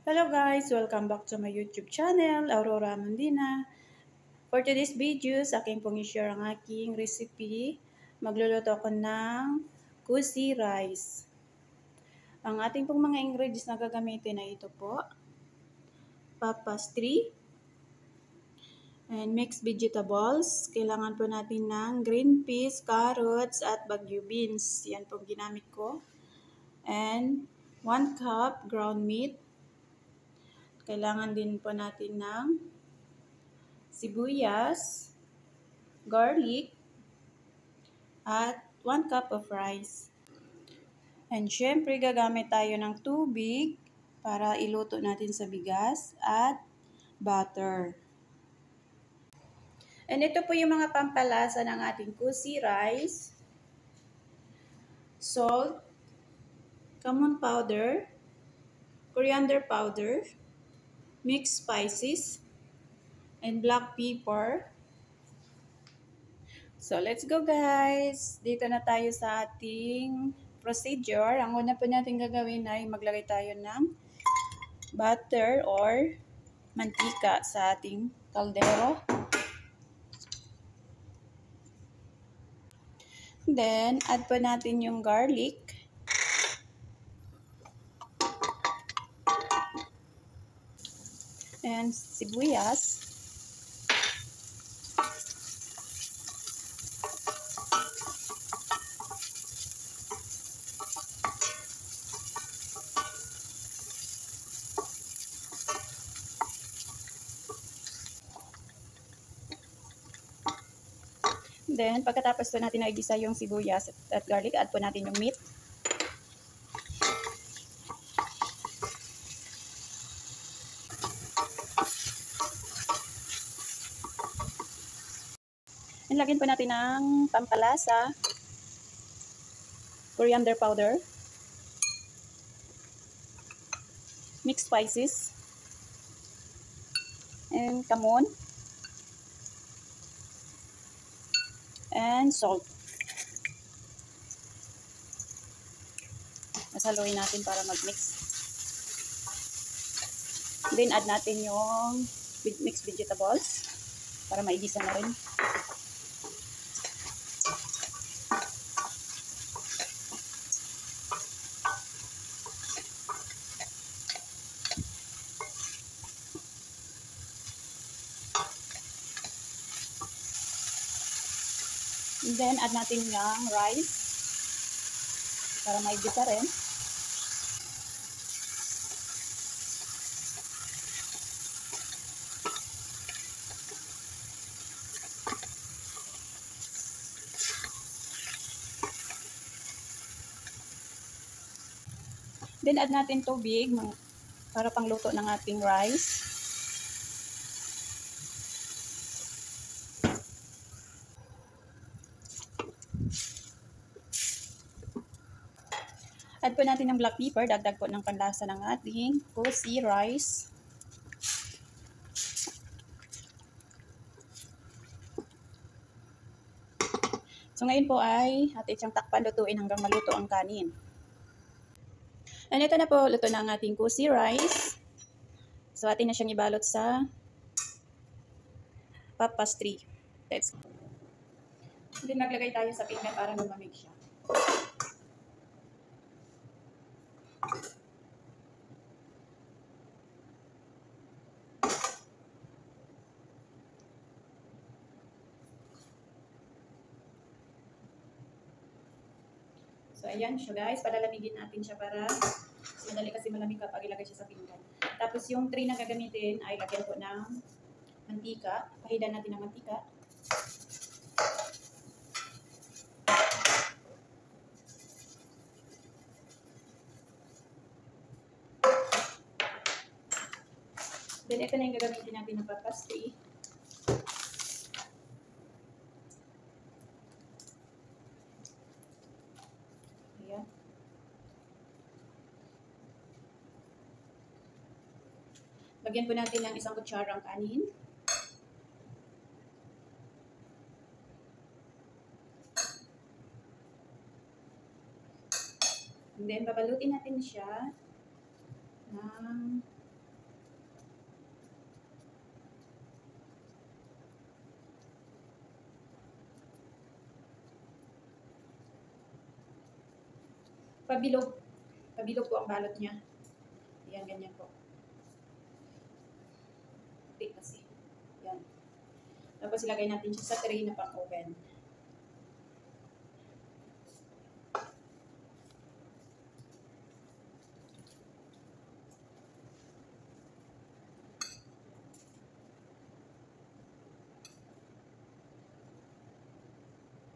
Hello guys! Welcome back to my YouTube channel, Aurora Mandina. For today's video, sa aking pong i-share ang aking recipe. Magluluto ako ng cozy rice. Ang ating pong mga ingredients na gagamitin ay ito po. Papas 3 and mixed vegetables. Kailangan po natin ng green peas, carrots at bagyo beans. Yan pong ginamit ko. And 1 cup ground meat. Kailangan din po natin ng sibuyas, garlic, at 1 cup of rice. And syempre, gagamit tayo ng tubig para iluto natin sa bigas at butter. And ito po yung mga pampalasa ng ating cozy rice. Salt, cumin powder, coriander powder, mixed spices, and black pepper. So, let's go guys! Dito na tayo sa ating procedure. Ang una po natin gagawin ay maglagay tayo ng butter or mantika sa ating kaldero. Then, add po natin yung garlic. And sibuyas. Then, pagkatapos po natin naigisa yung sibuyas at garlic, add po natin yung meat. And lagyan po natin ng pampalasa, coriander powder, mixed spices, and kamon, and salt. Masaluin natin para mag-mix. Then add natin yung mixed vegetables para maigisa na rin. And then add natin yung rice para maigisa rin. Then add natin tubig para pangluto ng ating rice. Add po natin ng black pepper, dagdag po ng panlasa ng ating cozy rice. So ngayon po ay atin siyang takpan, lutuin hanggang maluto ang kanin. And ito na po, luto na ang ating cozy rice. So atin na siyang ibalot sa papas 3. Let's go. Then maglagay tayo sa pinggan para lumamig siya. So, ayan siya guys. Palalamigin natin siya para madali kasi malamig kapag ilagay siya sa pinggan. Tapos yung tray na gagamitin ay lagyan po ng mantika. Pahidan natin ng mantika. Then ito na yung gagamitin natin ng papas 3. Ayan. Lagyan po natin ng 1 kutsarang kanin. And then babalutin natin siya ng pabilog. Pabilog po ang balot niya. Ayan, ganyan po. Puti kasi. Ayan. Tapos ilagay natin siya sa tray na pang-oven.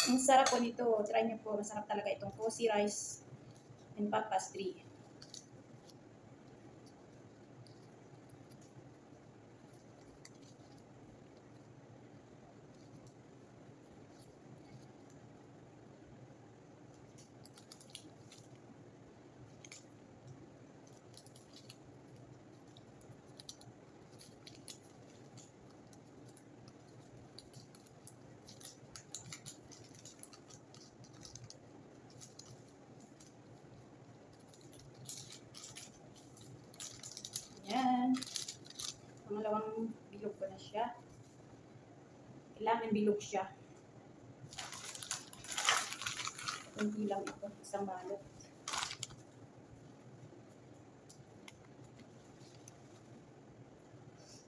Ang sarap po nito. Try nyo po. Masarap talaga itong cozy rice and puff pastry. Yan. Pangalawang bilog ko na siya. Kailangan bilog siya. Kunti lang ito. Isang balot.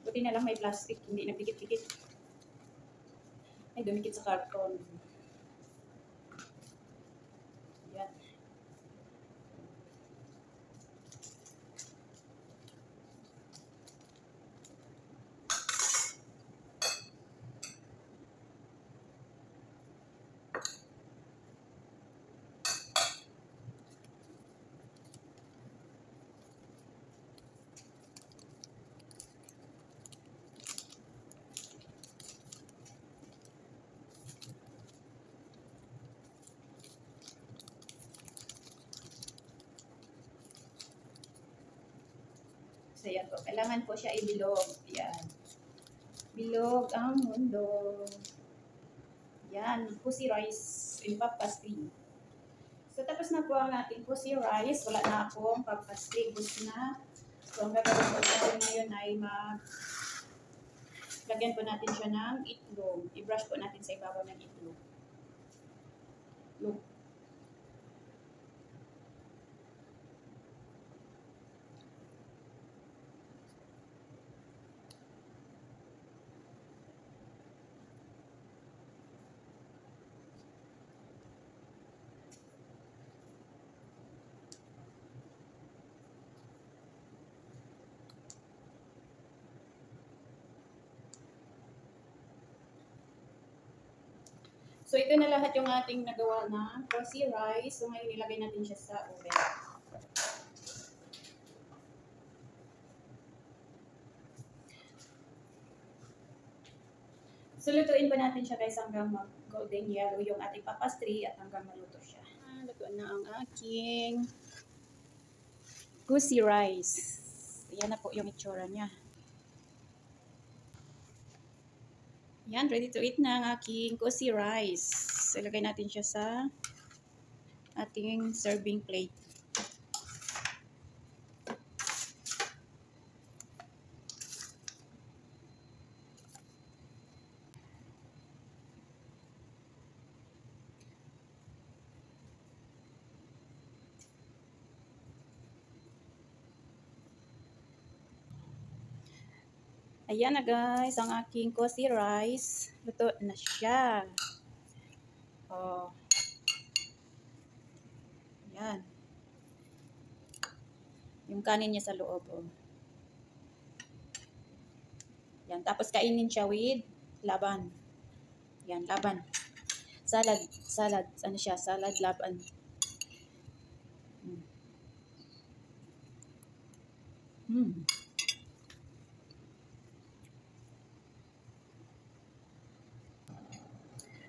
Buti na lang may plastic. Hindi nagdikit-dikit. Ay, dumikit sa karton. Yan. So, yan po. Kailangan po siya ibilog. Yan. Bilog ang mundo. Yan. Cozy rice and puff pastry. So, tapos na po ang ating cozy rice. Wala na akong puff pastry. Gusto na. So, ang gagawin po natin ngayon ay lagyan po natin siya ng itlog. I-brush po natin sa ibabaw ng itlog. Look. So, ito na lahat yung ating nagawa na cozy rice. So, ngayon ilagay natin siya sa oven. So, lutuin pa natin siya guys hanggang mag-golden yellow yung ating papastry at hanggang maluto siya. Lutuin na ang aking cozy rice. Ayan na po yung itsura niya. Yan, ready to eat na ang aking cozy rice. So, ilagay natin siya sa ating serving plate. Ayan na guys, ang aking cozy rice. Luto na siya. Oh. Ayan. Yung kanin niya sa loob. Oh. Yan. Tapos kainin siya with laban. Yan, laban. Salad. Salad. Ano siya? Salad, laban.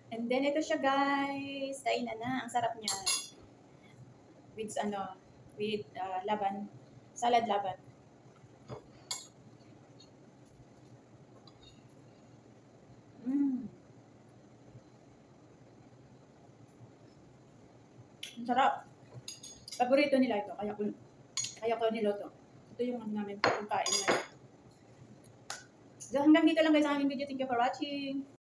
And then, ito siya guys. Kainan na. Ang sarap niya. With, laban. Salad laban. Ang sarap. Paborito nila ito. Kaya ko niluto. Ito yung namin pagkain na. So, hanggang dito lang guys ang aming video. Thank you for watching.